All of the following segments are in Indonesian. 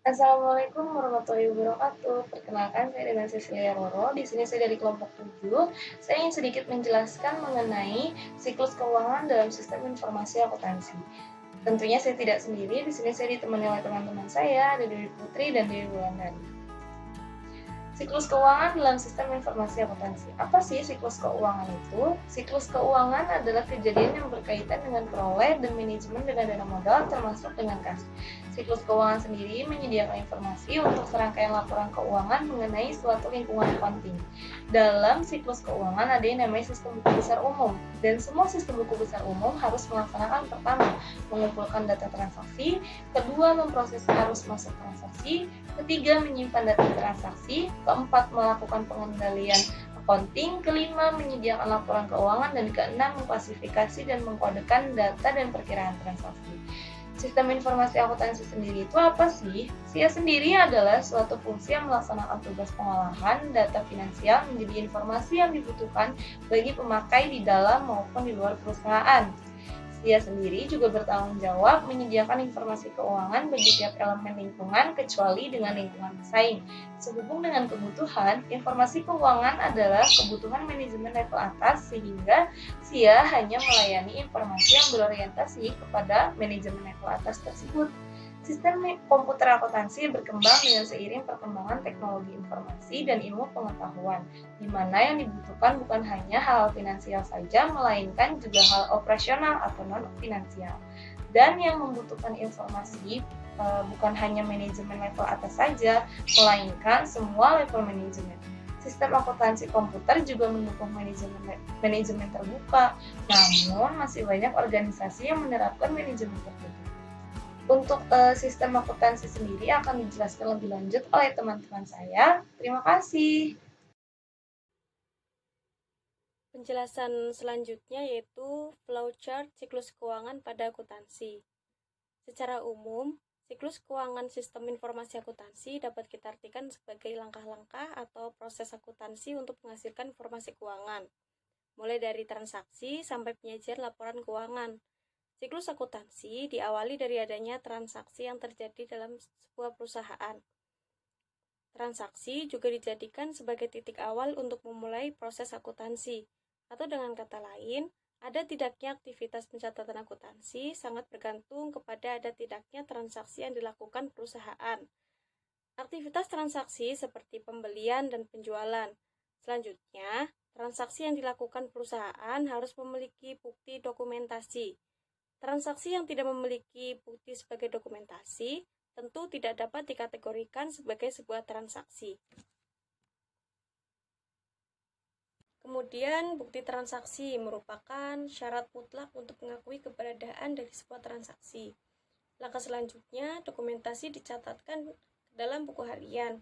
Assalamualaikum warahmatullahi wabarakatuh. Perkenalkan saya dengan Cecilia Roro. Di sini saya dari kelompok 7. Saya ingin sedikit menjelaskan mengenai siklus keuangan dalam sistem informasi akuntansi. Tentunya saya tidak sendiri. Di sini saya ditemani oleh teman-teman saya, ada Dewi Putri dan Dewi Wulandari. Siklus keuangan dalam sistem informasi akuntansi. Apa sih siklus keuangan itu? Siklus keuangan adalah kejadian yang berkaitan dengan peroleh dan manajemen dengan dana modal termasuk dengan kas. Siklus keuangan sendiri menyediakan informasi untuk serangkaian laporan keuangan mengenai suatu lingkungan accounting. Dalam siklus keuangan ada yang namanya sistem buku besar umum, dan semua sistem buku besar umum harus melaksanakan pertama, mengumpulkan data transaksi, kedua, memproses arus masuk transaksi, ketiga, menyimpan data transaksi, keempat, melakukan pengendalian accounting, kelima, menyediakan laporan keuangan, dan keenam, mengklasifikasi dan mengkodekan data dan perkiraan transaksi. Sistem informasi akuntansi sendiri itu apa sih? SIA sendiri adalah suatu fungsi yang melaksanakan tugas pengolahan data finansial menjadi informasi yang dibutuhkan bagi pemakai di dalam maupun di luar perusahaan. Dia sendiri juga bertanggung jawab menyediakan informasi keuangan bagi tiap elemen lingkungan kecuali dengan lingkungan pesaing. Sehubung dengan kebutuhan, informasi keuangan adalah kebutuhan manajemen level atas sehingga SIA hanya melayani informasi yang berorientasi kepada manajemen level atas tersebut. Sistem komputer akuntansi berkembang dengan seiring perkembangan teknologi informasi dan ilmu pengetahuan, di mana yang dibutuhkan bukan hanya hal finansial saja, melainkan juga hal operasional atau non-finansial. Dan yang membutuhkan informasi bukan hanya manajemen level atas saja, melainkan semua level manajemen. Sistem akuntansi komputer juga mendukung manajemen terbuka, namun masih banyak organisasi yang menerapkan manajemen tertutup. Untuk sistem akuntansi sendiri akan dijelaskan lebih lanjut oleh teman-teman saya. Terima kasih. Penjelasan selanjutnya yaitu flowchart siklus keuangan pada akuntansi. Secara umum, siklus keuangan sistem informasi akuntansi dapat kita artikan sebagai langkah-langkah atau proses akuntansi untuk menghasilkan informasi keuangan, mulai dari transaksi sampai penyajian laporan keuangan. Siklus akuntansi diawali dari adanya transaksi yang terjadi dalam sebuah perusahaan. Transaksi juga dijadikan sebagai titik awal untuk memulai proses akuntansi, atau dengan kata lain, ada tidaknya aktivitas pencatatan akuntansi sangat bergantung kepada ada tidaknya transaksi yang dilakukan perusahaan. Aktivitas transaksi seperti pembelian dan penjualan. Selanjutnya, transaksi yang dilakukan perusahaan harus memiliki bukti dokumentasi. Transaksi yang tidak memiliki bukti sebagai dokumentasi tentu tidak dapat dikategorikan sebagai sebuah transaksi. Kemudian, bukti transaksi merupakan syarat mutlak untuk mengakui keberadaan dari sebuah transaksi. Langkah selanjutnya, dokumentasi dicatatkan dalam buku harian.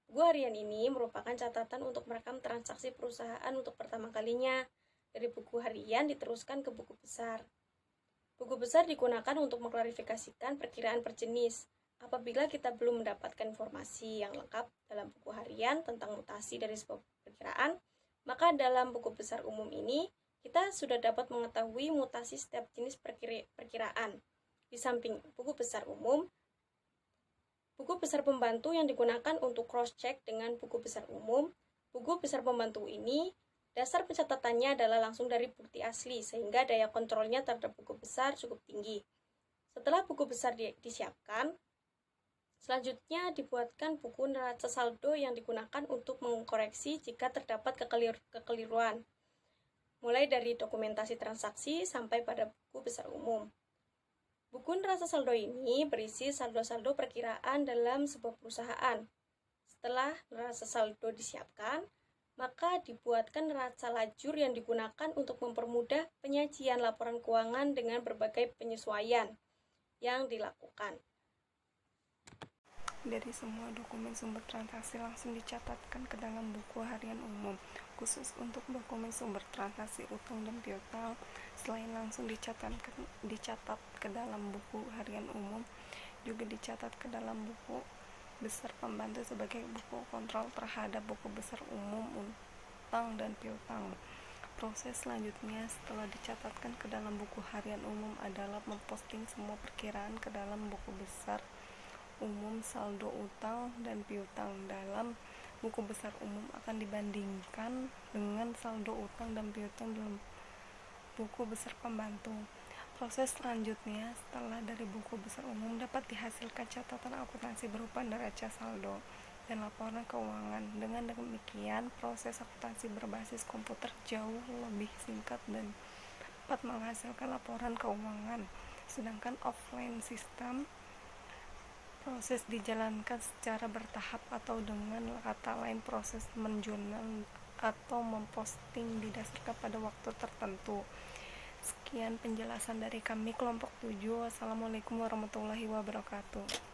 Buku harian ini merupakan catatan untuk merekam transaksi perusahaan untuk pertama kalinya. Dari buku harian diteruskan ke buku besar. Buku besar digunakan untuk mengklarifikasikan perkiraan per jenis. Apabila kita belum mendapatkan informasi yang lengkap dalam buku harian tentang mutasi dari sebuah perkiraan, maka dalam buku besar umum ini kita sudah dapat mengetahui mutasi setiap jenis perkiraan. Di samping buku besar umum, buku besar pembantu yang digunakan untuk cross-check dengan buku besar umum, buku besar pembantu ini dasar pencatatannya adalah langsung dari bukti asli sehingga daya kontrolnya terhadap buku besar cukup tinggi. Setelah buku besar disiapkan, selanjutnya dibuatkan buku neraca saldo yang digunakan untuk mengkoreksi jika terdapat kekeliruan, mulai dari dokumentasi transaksi sampai pada buku besar umum. Buku neraca saldo ini berisi saldo-saldo perkiraan dalam sebuah perusahaan. Setelah neraca saldo disiapkan, maka dibuatkan neraca lajur yang digunakan untuk mempermudah penyajian laporan keuangan dengan berbagai penyesuaian yang dilakukan. Dari semua dokumen sumber transaksi langsung dicatatkan ke dalam buku harian umum. Khusus untuk dokumen sumber transaksi utang dan piutang, selain langsung dicatat ke dalam buku harian umum, juga dicatat ke dalam buku besar pembantu sebagai buku kontrol terhadap buku besar umum utang dan piutang. Proses selanjutnya setelah dicatatkan ke dalam buku harian umum adalah memposting semua perkiraan ke dalam buku besar umum, saldo utang, dan piutang. Dalam buku besar umum akan dibandingkan dengan saldo utang dan piutang dalam buku besar pembantu. Proses selanjutnya setelah dari buku besar umum dapat dihasilkan catatan akuntansi berupa neraca saldo dan laporan keuangan. Dengan demikian, proses akuntansi berbasis komputer jauh lebih singkat dan dapat menghasilkan laporan keuangan. Sedangkan offline sistem proses dijalankan secara bertahap atau dengan kata lain proses menjurnal atau memposting didasarkan pada waktu tertentu. Sekian penjelasan dari kami kelompok 7. Wassalamualaikum warahmatullahi wabarakatuh.